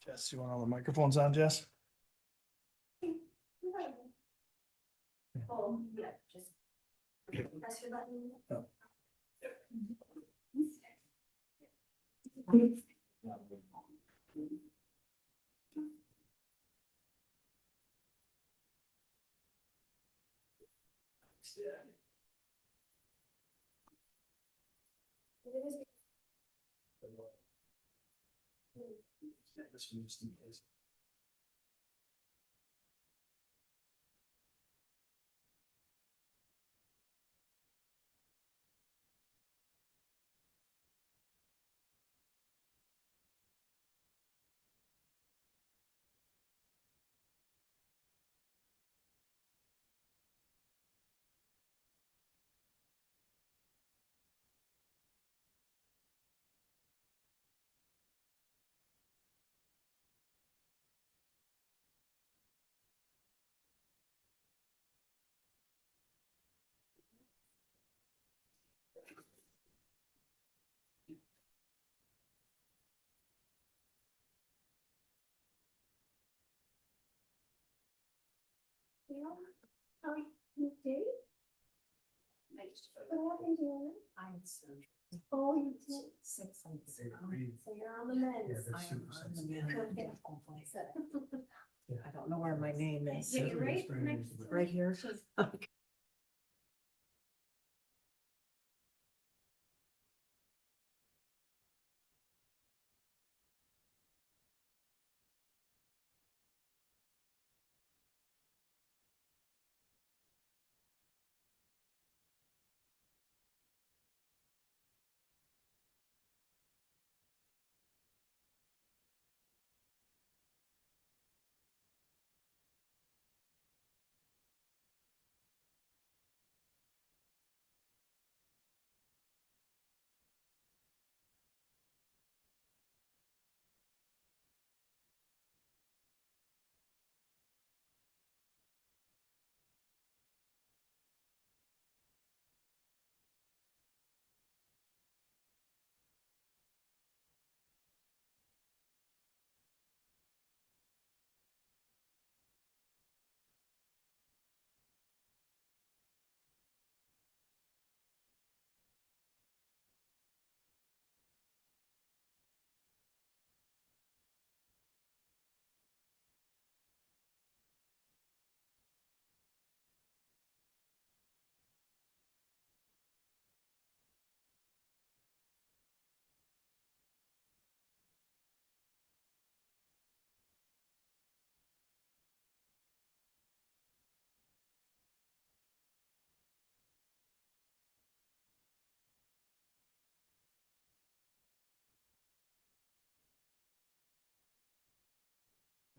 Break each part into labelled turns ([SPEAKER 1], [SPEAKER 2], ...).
[SPEAKER 1] Jess, you want all the microphones on, Jess?
[SPEAKER 2] Oh, yeah, just press your button.
[SPEAKER 1] Oh.
[SPEAKER 2] How are you doing? What are you doing?
[SPEAKER 3] I'm surgery.
[SPEAKER 2] Oh, you did.
[SPEAKER 3] 6 months.
[SPEAKER 2] So you're on the meds.
[SPEAKER 3] I am on the mend.
[SPEAKER 2] Good.
[SPEAKER 3] Hopefully. I don't know where my name is.
[SPEAKER 2] Yeah, you're right next to
[SPEAKER 3] Right here. Okay.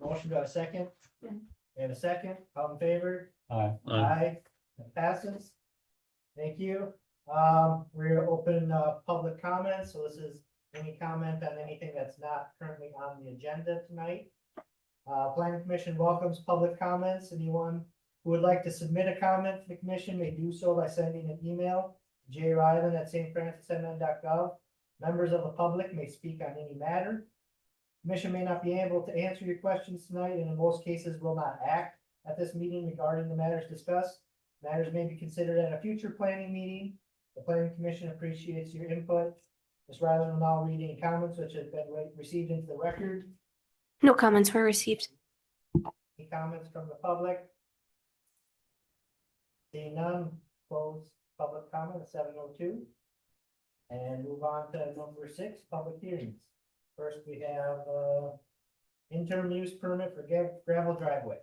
[SPEAKER 4] Motion to a second?
[SPEAKER 2] Yeah.
[SPEAKER 4] And a second, all in favor?
[SPEAKER 5] Aye.
[SPEAKER 4] Aye. That passes. Thank you. We're gonna open, public comments, so this is any comment on anything that's not currently on the agenda tonight. Planning Commission welcomes public comments. Anyone who would like to submit a comment to the commission may do so by sending an email to jryland@stfrancismn.gov. Members of the public may speak on any matter. Commission may not be able to answer your questions tonight, and in most cases will not act at this meeting regarding the matters discussed. Matters may be considered at a future planning meeting. The planning commission appreciates your input. Ms. Ryland will now read any comments which have been received into the record.
[SPEAKER 2] No comments were received.
[SPEAKER 4] Any comments from the public? Seeing none, close public comment at 7:02. And move on to number 6, public hearings. First, we have, interim use permit for gravel driveway.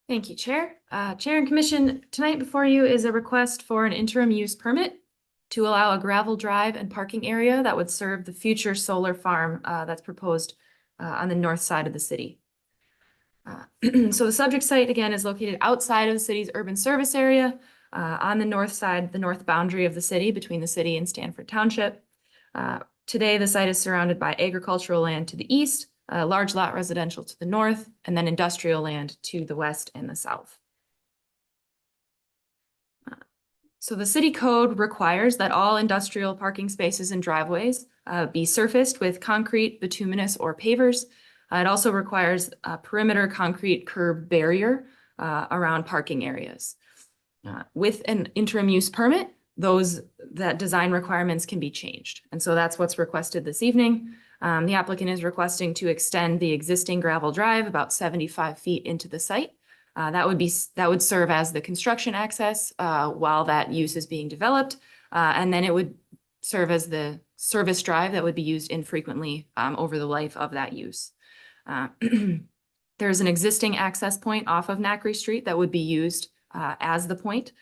[SPEAKER 6] Thank you, Chair. Chair and Commission, tonight before you is a request for an interim use permit to allow a gravel drive and parking area that would serve the future solar farm that's proposed on the north side of the city. So the subject site, again, is located outside of the city's urban service area on the north side, the north boundary of the city between the city and Stanford Township. Today, the site is surrounded by agricultural land to the east, large lot residential to the north, and then industrial land to the west and the south. So the city code requires that all industrial parking spaces and driveways be surfaced with concrete, bituminous, or pavers. It also requires a perimeter concrete curb barrier around parking areas. With an interim use permit, that design requirements can be changed. And so that's what's requested this evening. The applicant is requesting to extend the existing gravel drive about 75 feet into the site. That would serve as the construction access while that use is being developed. And then it would serve as the service drive that would be used infrequently over the life of that use. There's an existing access point off of Knackery Street that would be used as the point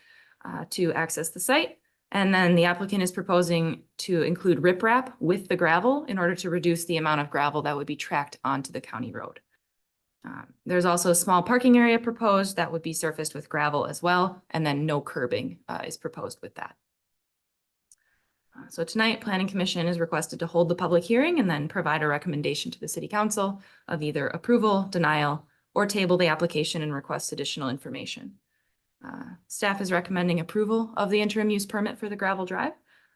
[SPEAKER 6] to access the site. And then the applicant is proposing to include riprap with the gravel in order to reduce the amount of gravel that would be tracked onto the county road. There's also a small parking area proposed that would be surfaced with gravel as well, and then no curbing is proposed with that. So tonight, Planning Commission is requested to hold the public hearing and then provide a recommendation to the City Council of either approval, denial, or table the application and request additional information. Staff is recommending approval of the interim use permit for the gravel drive,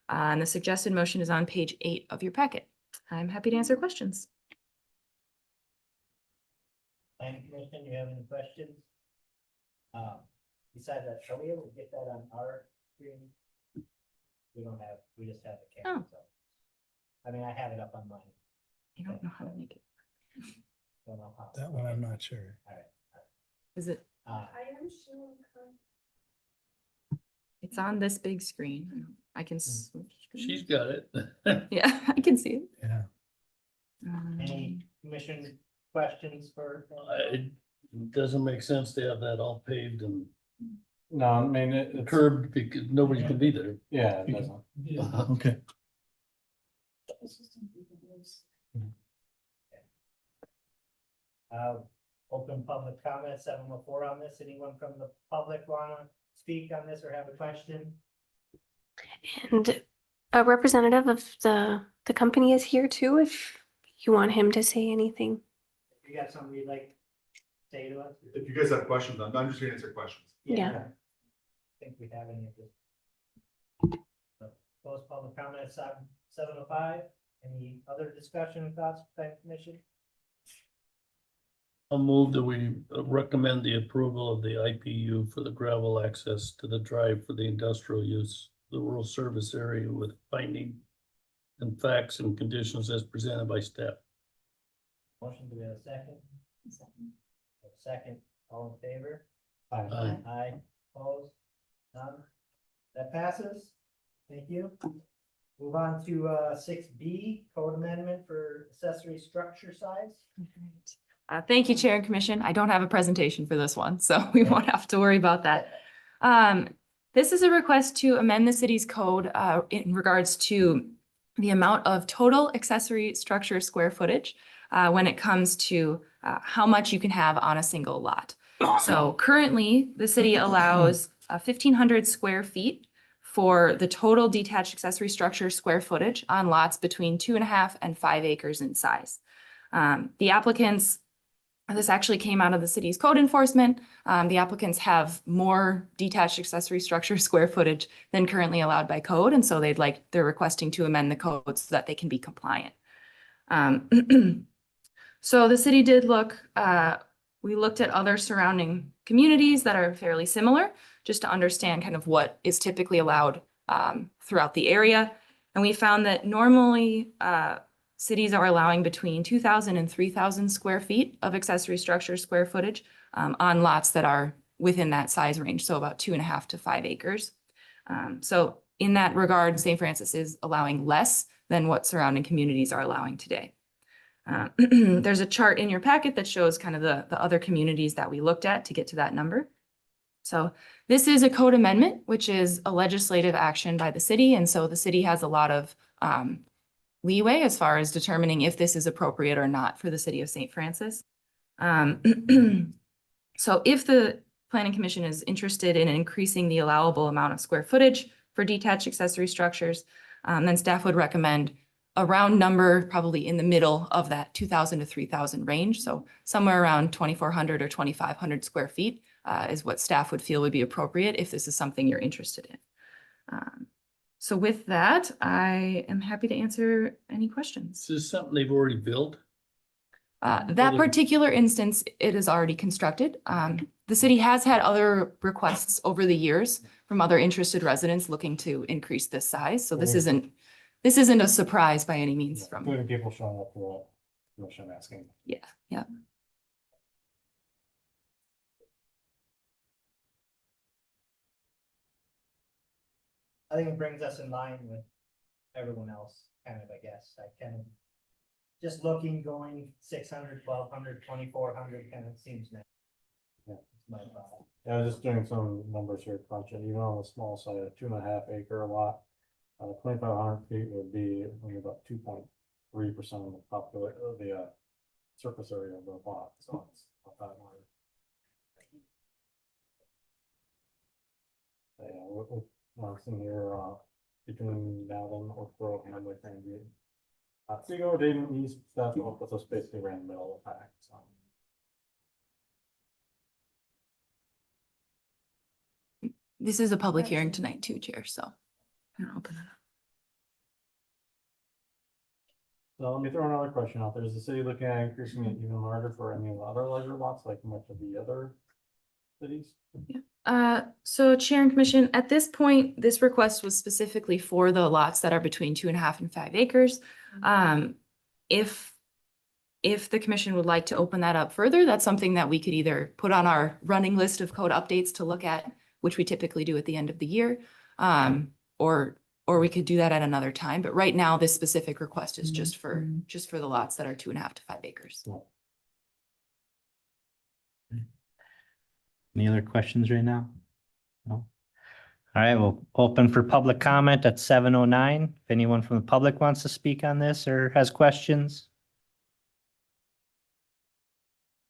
[SPEAKER 6] and the suggested motion is on page 8 of your packet. I'm happy to answer questions.
[SPEAKER 4] Planning Commission, you have any questions? Besides that, shall we able to get that on our screen? We just have the camera, so. I mean, I have it up on mine.
[SPEAKER 6] I don't know how to make it.
[SPEAKER 4] Don't know how.
[SPEAKER 1] That one I'm not sure.
[SPEAKER 6] Is it?
[SPEAKER 4] Uh,
[SPEAKER 6] It's on this big screen. I can switch.
[SPEAKER 5] She's got it.
[SPEAKER 6] Yeah, I can see it.
[SPEAKER 1] Yeah.
[SPEAKER 4] Any commission questions for?
[SPEAKER 5] It doesn't make sense to have that all paved and
[SPEAKER 7] No, I mean, it's,
[SPEAKER 5] curbed because nobody can be there.
[SPEAKER 7] yeah, it doesn't.
[SPEAKER 1] Okay.
[SPEAKER 4] Open public comment, 7:04 on this. Anyone from the public want to speak on this or have a question?
[SPEAKER 2] And a representative of the company is here too, if you want him to say anything.
[SPEAKER 4] You got something you'd like to say to us?
[SPEAKER 8] If you guys have questions, I'm just gonna answer questions.
[SPEAKER 2] Yeah.
[SPEAKER 4] I think we have any of this. Close public comment at 7:05. Any other discussion, thoughts, planning commission?
[SPEAKER 5] I'll move that we recommend the approval of the IPU for the gravel access to the drive for the industrial use, the rural service area with finding and facts and conditions as presented by staff.
[SPEAKER 4] Motion, do we have a second? Second, all in favor?
[SPEAKER 5] Aye.
[SPEAKER 4] Aye, opposed? None? That passes. Thank you. Move on to 6B, code amendment for accessory structure size.
[SPEAKER 6] Thank you, Chair and Commission. I don't have a presentation for this one, so we won't have to worry about that. This is a request to amend the city's code in regards to the amount of total accessory structure square footage when it comes to how much you can have on a single lot. So currently, the city allows 1,500 square feet for the total detached accessory structure square footage on lots between 2.5 and 5 acres in size. The applicants, this actually came out of the city's code enforcement. The applicants have more detached accessory structure square footage than currently allowed by code. And so they're requesting to amend the code so that they can be compliant. So the city did look, we looked at other surrounding communities that are fairly similar, just to understand kind of what is typically allowed throughout the area. And we found that normally cities are allowing between 2,000 and 3,000 square feet of accessory structure square footage on lots that are within that size range, so about 2.5 to 5 acres. So in that regard, St. Francis is allowing less than what surrounding communities are allowing today. There's a chart in your packet that shows kind of the other communities that we looked at to get to that number. So this is a code amendment, which is a legislative action by the city. And so the city has a lot of leeway as far as determining if this is appropriate or not for the city of St. Francis. So if the Planning Commission is interested in increasing the allowable amount of square footage for detached accessory structures, then staff would recommend a round number probably in the middle of that 2,000 to 3,000 range. So somewhere around 2,400 or 2,500 square feet is what staff would feel would be appropriate if this is something you're interested in. So with that, I am happy to answer any questions.
[SPEAKER 5] Is this something they've already built?
[SPEAKER 6] That particular instance, it is already constructed. The city has had other requests over the years from other interested residents looking to increase this size. So this isn't a surprise by any means from,
[SPEAKER 7] Including people showing up for a commission asking.
[SPEAKER 6] yeah, yeah.
[SPEAKER 4] I think it brings us in line with everyone else, kind of, I guess, I kind of. Just looking, going 600, 1200, 2400 kind of seems nice.
[SPEAKER 7] Yeah.
[SPEAKER 4] My thought.
[SPEAKER 7] Yeah, I was just doing some numbers here, crunching, even on the small side, a 2.5 acre lot. 2,500 feet would be only about 2.3% of the population of the surface area of the lot, so it's not that much. Yeah, we're seeing here, between Nowden, Oak Grove, and Hamlet, and Otsego, Dayton East, stuff, but those basically ran in the middle of the pack, so.
[SPEAKER 6] This is a public hearing tonight too, Chair, so. I'm gonna open it up.
[SPEAKER 7] So let me throw another question out there. Is the city looking at increasing it even larger for any of the other larger lots like much of the other cities?
[SPEAKER 6] So Chair and Commission, at this point, this request was specifically for the lots that are between 2.5 and 5 acres. If the commission would like to open that up further, that's something that we could either put on our running list of code updates to look at, which we typically do at the end of the year. Or we could do that at another time, but right now, this specific request is just for the lots that are 2.5 to 5 acres.
[SPEAKER 9] Any other questions right now? No? All right, we'll open for public comment at 7:09. If anyone from the public wants to speak on this or has questions.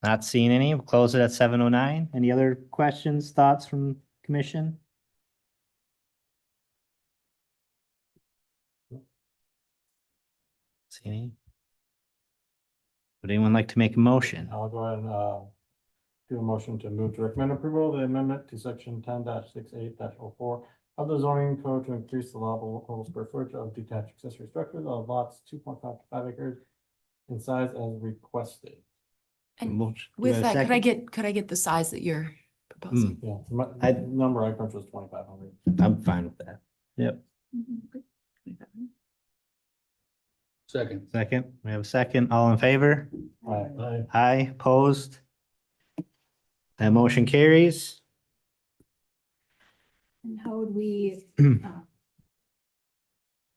[SPEAKER 9] Not seeing any, we'll close it at 7:09. Any other questions, thoughts from commission? See any? Would anyone like to make a motion?
[SPEAKER 7] I'll go ahead and do a motion to move to recommend approval of the amendment to section 10-68-04 of the zoning code to increase the allowable square footage of detached accessory structures of lots 2.5 to 5 acres in size as requested.
[SPEAKER 6] And
[SPEAKER 9] Motion. Do
[SPEAKER 6] with
[SPEAKER 9] have a
[SPEAKER 6] that,
[SPEAKER 9] second?
[SPEAKER 6] could I get the size that you're proposing?
[SPEAKER 7] Yeah,
[SPEAKER 9] I-
[SPEAKER 7] number I crunched was 2,500.
[SPEAKER 9] I'm fine with that. Yep.
[SPEAKER 5] Second.
[SPEAKER 9] Second, we have a second. All in favor?
[SPEAKER 7] Aye.
[SPEAKER 9] Aye, opposed? That motion carries.
[SPEAKER 10] And how would we,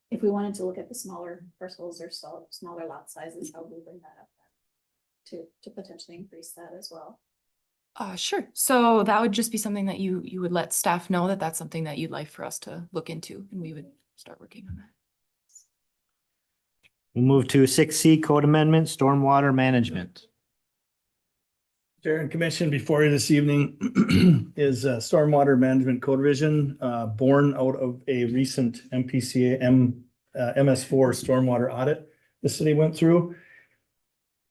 [SPEAKER 10] if we wanted to look at the smaller parcels or smaller lot sizes, how would we bring that up? To potentially increase that as well?
[SPEAKER 6] Sure. So that would just be something that you would let staff know that that's something that you'd like for us to look into, and we would start working on that.
[SPEAKER 9] We'll move to 6C code amendment, stormwater management.
[SPEAKER 1] Chair and Commission, before you this evening is Stormwater Management Code Revision, born out of a recent MPCA MS4 stormwater audit the city went through.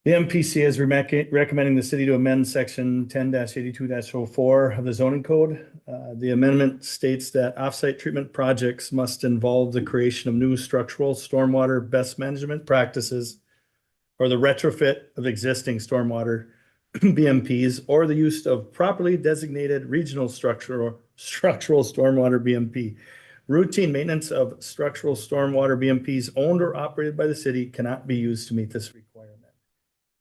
[SPEAKER 1] The MPCA is recommending the city to amend section 10-82-04 of the zoning code. The amendment states that offsite treatment projects must involve the creation of new structural stormwater best management practices or the retrofit of existing stormwater BMPs or the use of properly designated regional structural stormwater BMP. Routine maintenance of structural stormwater BMPs owned or operated by the city cannot be used to meet this requirement.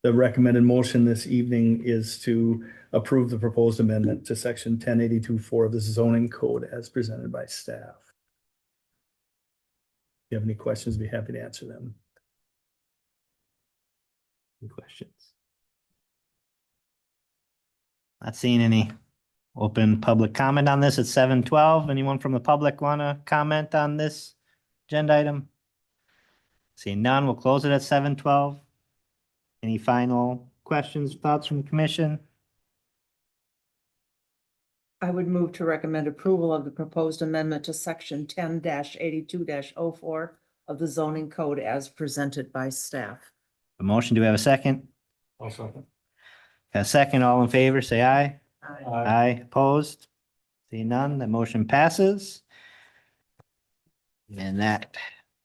[SPEAKER 1] The recommended motion this evening is to approve the proposed amendment to section 1082-4 of the zoning code as presented by staff. If you have any questions, I'd be happy to answer them.
[SPEAKER 9] Any questions? Not seeing any. Open public comment on this at 7:12. Anyone from the public want to comment on this agenda item? Seeing none, we'll close it at 7:12. Any final questions, thoughts from the commission?
[SPEAKER 3] I would move to recommend approval of the proposed amendment to section 10-82-04 of the zoning code as presented by staff.
[SPEAKER 9] A motion, do we have a second?
[SPEAKER 7] I'll second.
[SPEAKER 9] A second, all in favor, say aye.
[SPEAKER 3] Aye.
[SPEAKER 9] Aye, opposed? Seeing none, the motion passes. And that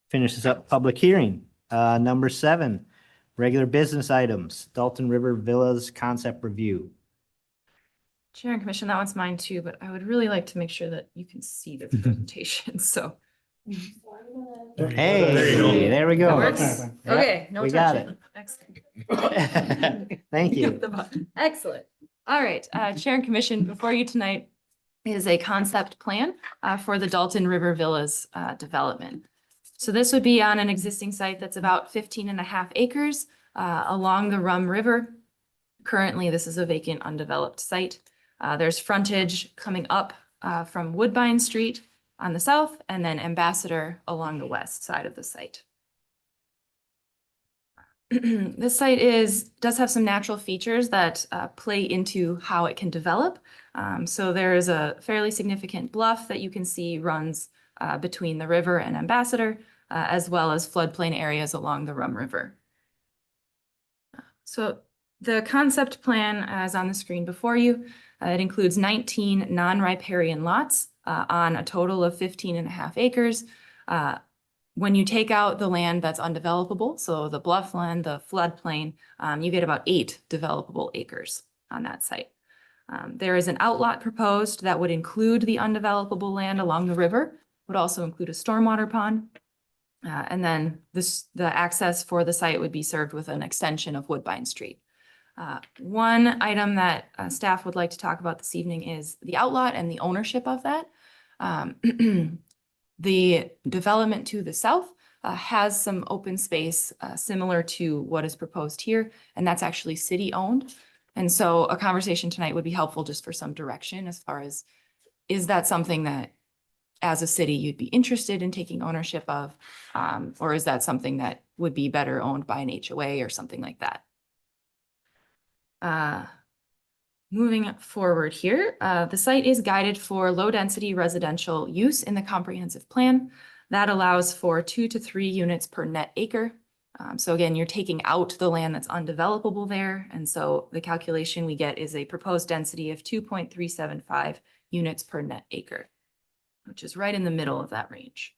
[SPEAKER 9] finishes up public hearing. Number 7, Regular business items, Dalton River Villas concept review.
[SPEAKER 6] Chair and Commission, that one's mine too, but I would really like to make sure that you can see this presentation, so.
[SPEAKER 9] Hey, there we
[SPEAKER 6] That
[SPEAKER 9] go.
[SPEAKER 6] works?
[SPEAKER 9] Yeah,
[SPEAKER 6] Okay, no
[SPEAKER 9] we got
[SPEAKER 6] touching. Excellent.
[SPEAKER 9] Thank
[SPEAKER 6] Hit
[SPEAKER 9] you.
[SPEAKER 6] the button. Excellent. All right, Chair and Commission, before you tonight is a concept plan for the Dalton River Villas development. So this would be on an existing site that's about 15.5 acres along the Rum River. Currently, this is a vacant, undeveloped site. There's frontage coming up from Woodbine Street on the south and then Ambassador along the west side of the site. This site does have some natural features that play into how it can develop. So there is a fairly significant bluff that you can see runs between the river and Ambassador, as well as floodplain areas along the Rum River. So the concept plan, as on the screen before you, it includes 19 non-riparian lots on a total of 15.5 acres. When you take out the land that's undevelopable, so the bluff land, the floodplain, you get about 8 developable acres on that site. There is an outlot proposed that would include the undevelopable land along the river, would also include a stormwater pond. And then the access for the site would be served with an extension of Woodbine Street. One item that staff would like to talk about this evening is the outlot and the ownership of that. The development to the south has some open space similar to what is proposed here, and that's actually city-owned. And so a conversation tonight would be helpful just for some direction as far as, is that something that as a city you'd be interested in taking ownership of, or is that something that would be better owned by an HOA or something like that? Moving forward here, the site is guided for low-density residential use in the comprehensive plan. That allows for 2 to 3 units per net acre. So again, you're taking out the land that's undevelopable there. And so the calculation we get is a proposed density of 2.375 units per net acre, which is right in the middle of that range.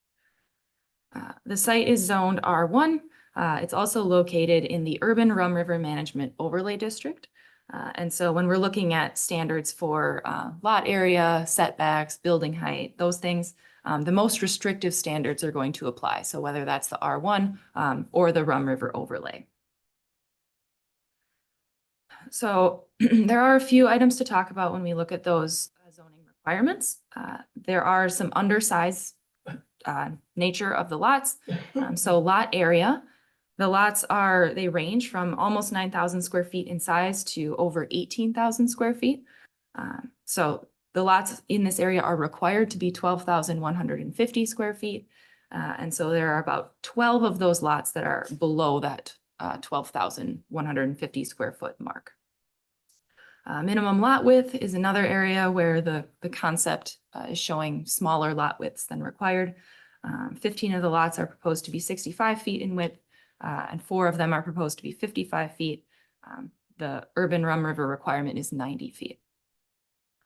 [SPEAKER 6] The site is zoned R1. It's also located in the Urban Rum River Management Overlay District. And so when we're looking at standards for lot area, setbacks, building height, those things, the most restrictive standards are going to apply. So whether that's the R1 or the Rum River Overlay. So there are a few items to talk about when we look at those zoning requirements. There are some undersized nature of the lots. So lot area. The lots they range from almost 9,000 square feet in size to over 18,000 square feet. So the lots in this area are required to be 12,150 square feet. And so there are about 12 of those lots that are below that 12,150 square foot mark. Minimum lot width is another area where the concept is showing smaller lot widths than required. 15 of the lots are proposed to be 65 feet in width. And 4 of them are proposed to be 55 feet. The Urban Rum River requirement is 90 feet.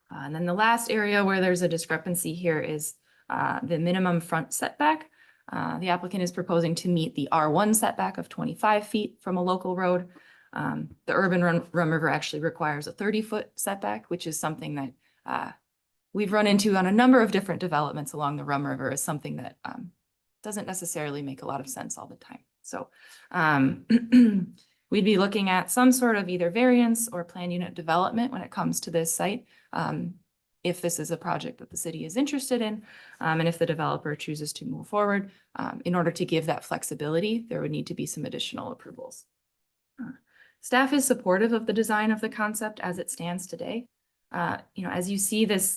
[SPEAKER 6] And then the last area where there's a discrepancy here is the minimum front setback. The applicant is proposing to meet the R1 setback of 25 feet from a local road. The Urban Rum River actually requires a 30-foot setback, which is something that we've run into on a number of different developments along the Rum River, is something that doesn't necessarily make a lot of sense all the time. So we'd be looking at some sort of either variance or plan unit development when it comes to this site, if this is a project that the city is interested in, and if the developer chooses to move forward. In order to give that flexibility, there would need to be some additional approvals. Staff is supportive of the design of the concept as it stands today. As you see the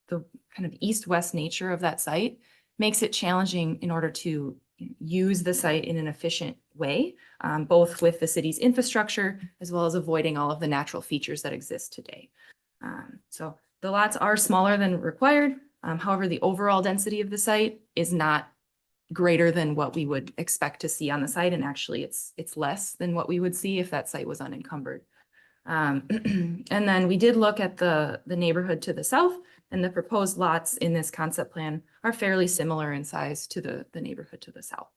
[SPEAKER 6] kind of east-west nature of that site makes it challenging in order to use the site in an efficient way, both with the city's infrastructure as well as avoiding all of the natural features that exist today. So the lots are smaller than required. However, the overall density of the site is not greater than what we would expect to see on the site. And actually it's less than what we would see if that site was unencumbered. And then we did look at the neighborhood to the south, and the proposed lots in this concept plan are fairly similar in size to the neighborhood to the south.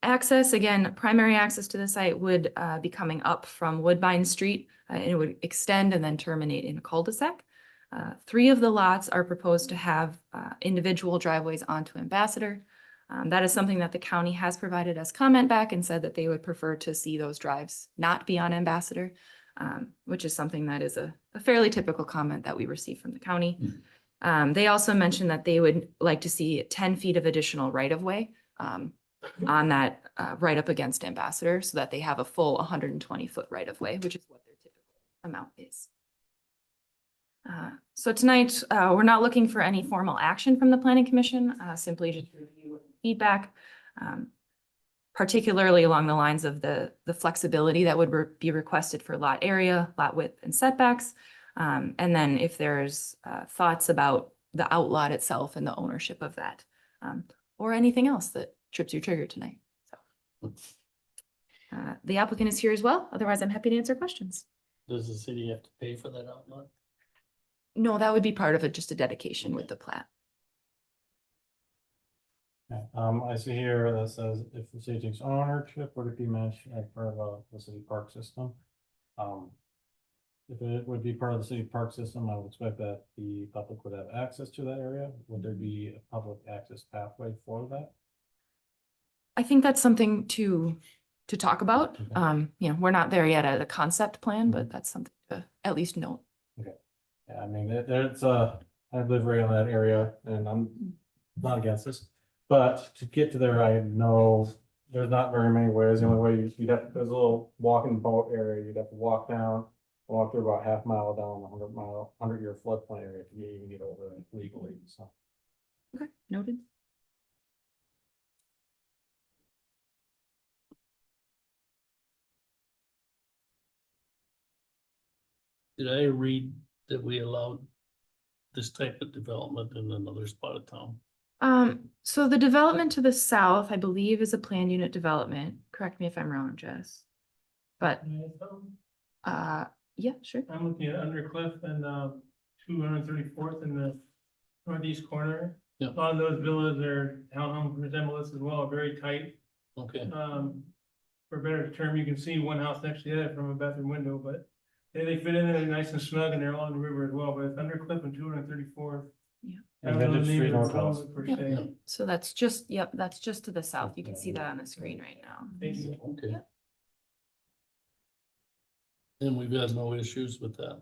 [SPEAKER 6] Access, again, primary access to the site would be coming up from Woodbine Street. And it would extend and then terminate in a cul-de-sac. 3 of the lots are proposed to have individual driveways onto Ambassador. That is something that the county has provided as comment back and said that they would prefer to see those drives not be on Ambassador, which is something that is a fairly typical comment that we receive from the county. They also mentioned that they would like to see 10 feet of additional right-of-way on that right up against Ambassador so that they have a full 120-foot right-of-way, which is what their typical amount is. So tonight, we're not looking for any formal action from the Planning Commission, simply just review feedback, particularly along the lines of the flexibility that would be requested for lot area, lot width, and setbacks. And then if there's thoughts about the outlot itself and the ownership of that, or anything else that trips your trigger tonight. So the applicant is here as well. Otherwise, I'm happy to answer questions.
[SPEAKER 5] Does the city have to pay for that outlet?
[SPEAKER 6] No, that would be part of it, just a dedication with the plat.
[SPEAKER 7] Okay, I see here that says if the city takes ownership, would it be managed as part of the city park system? If it would be part of the city park system, I would expect that the public would have access to that area. Would there be a public access pathway for that?
[SPEAKER 6] I think that's something to talk about.
[SPEAKER 7] Okay.
[SPEAKER 6] You know, we're not there yet at a concept plan, but that's something to at least note.
[SPEAKER 7] Yeah, I mean, there's I live right in that area and I'm not against this. But to get to there, I know there's not very many ways. The only way you'd have, there's a little walking boat area. You'd have to walk down, walk through about half mile down the 100-year floodplain area to even get over it legally, so.
[SPEAKER 6] Okay, noted.
[SPEAKER 5] Did I read that we allowed this type of development in another spot of town?
[SPEAKER 6] So the development to the south, I believe, is a planned unit development. Correct me if I'm wrong, Jess. But, yeah, sure.
[SPEAKER 11] I'm looking at Undercliff and 234th in the northeast corner.
[SPEAKER 5] Yeah.
[SPEAKER 11] A lot of those villas are townhome resemble this as well, very tight.
[SPEAKER 5] Okay,
[SPEAKER 11] For a better term, you can see one house next to the other from a bathroom window, but they fit in there nice and snug and they're along the river as well, but it's Undercliff and 234th.
[SPEAKER 6] Yeah.
[SPEAKER 7] And Vintage Street Northwest.
[SPEAKER 11] Per
[SPEAKER 6] Yeah.
[SPEAKER 11] se.
[SPEAKER 6] So that's just, yep, that's just to the south. You can see that on the screen right now.
[SPEAKER 11] Thank you.
[SPEAKER 5] okay.
[SPEAKER 6] Yeah.
[SPEAKER 5] And we've had no issues with that.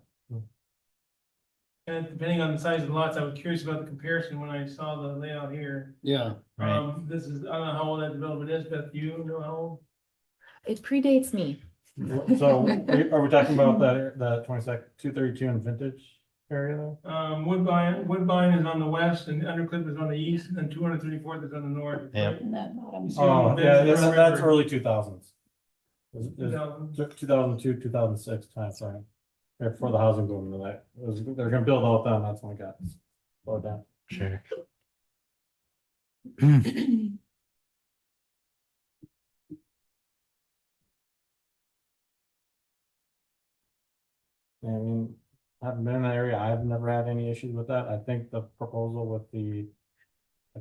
[SPEAKER 11] And depending on the size of the lots, I was curious about the comparison when I saw the layout here.
[SPEAKER 5] Yeah,
[SPEAKER 9] Right.
[SPEAKER 11] This is, I don't know how old that development is, Beth, do you know how old?
[SPEAKER 6] It predates me.
[SPEAKER 7] So are we talking about that 232 and Vintage area there?
[SPEAKER 11] Woodbine is on the west and Undercliff is on the east and 234th is on the north.
[SPEAKER 9] Yeah.
[SPEAKER 11] right?
[SPEAKER 10] And that bottom.
[SPEAKER 7] Oh, yeah,
[SPEAKER 11] Vintage
[SPEAKER 7] that's
[SPEAKER 11] River.
[SPEAKER 7] early 2000s.
[SPEAKER 11] 2000.
[SPEAKER 7] 2002, 2006 timeframe. Before the housing boom, they're gonna build all that, that's when it got slowed down.
[SPEAKER 9] Sure.
[SPEAKER 7] I mean, I haven't been in that area, I've never had any issues with that, I think the proposal with the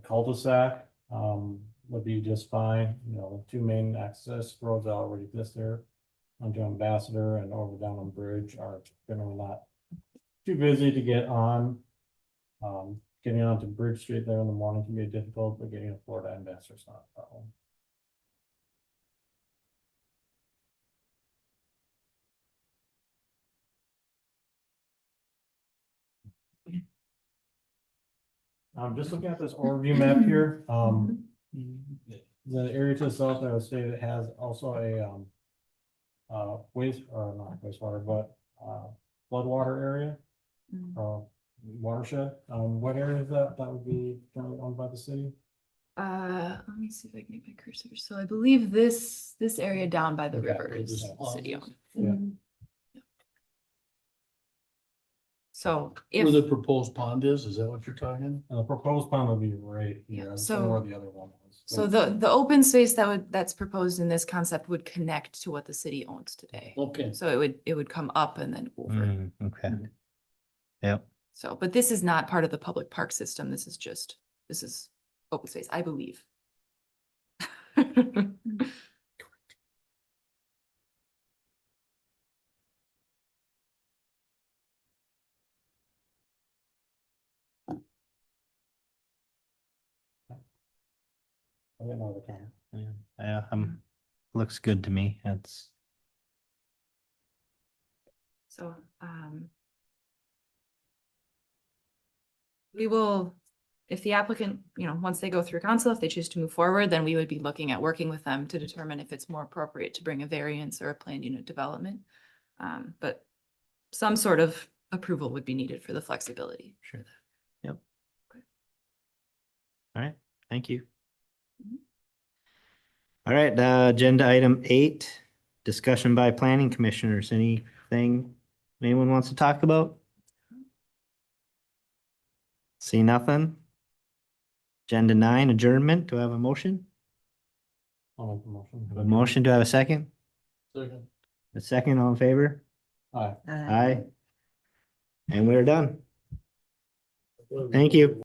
[SPEAKER 7] cul-de-sac, would be just fine, you know, the 2 main access roads that already exist there. Onto Ambassador and over down on Bridge are generally not too busy to get on. Getting onto Bridge Street there in the morning can be difficult, but getting to Florida Ambassador is not a problem. I'm just looking at this overview map here, the area to the south, I would say that has also a not wastewater, but floodwater area, watershed. What area is that? That would be generally owned by the city?
[SPEAKER 6] Let me see if I can get my cursor. So I believe this area down by the
[SPEAKER 7] Okay.
[SPEAKER 6] river is city owned.
[SPEAKER 7] Yeah.
[SPEAKER 6] So
[SPEAKER 5] where
[SPEAKER 6] if,
[SPEAKER 5] the proposed pond is that what you're talking?
[SPEAKER 7] And the proposed pond would be right
[SPEAKER 6] Yeah,
[SPEAKER 7] here. I don't
[SPEAKER 6] so-
[SPEAKER 7] know where the other one was.
[SPEAKER 6] so the open space that's proposed in this concept would connect to what the city owns today.
[SPEAKER 5] Okay,
[SPEAKER 6] So it would come up and then over.
[SPEAKER 9] Mm, okay. Yep.
[SPEAKER 6] So, but this is not part of the public park system. This is open space, I believe.
[SPEAKER 7] I didn't know the comment.
[SPEAKER 9] Yeah, looks good to me. That's,
[SPEAKER 6] So, we will, if the applicant, once they go through council, if they choose to move forward, then we would be looking at working with them to determine if it's more appropriate to bring a variance or a planned unit development. But some sort of approval would be needed for the flexibility.
[SPEAKER 9] sure. Yep. All right, thank you. All right, agenda item 8, discussion by planning commissioners. Anything anyone wants to talk about? See nothing? Agenda 9, adjournment. Do I have a motion?
[SPEAKER 7] I'll make the motion.
[SPEAKER 9] A motion, do I have a second?
[SPEAKER 5] Second.
[SPEAKER 9] A second, all in favor?
[SPEAKER 7] Aye.
[SPEAKER 9] Aye. And we're done. Thank you.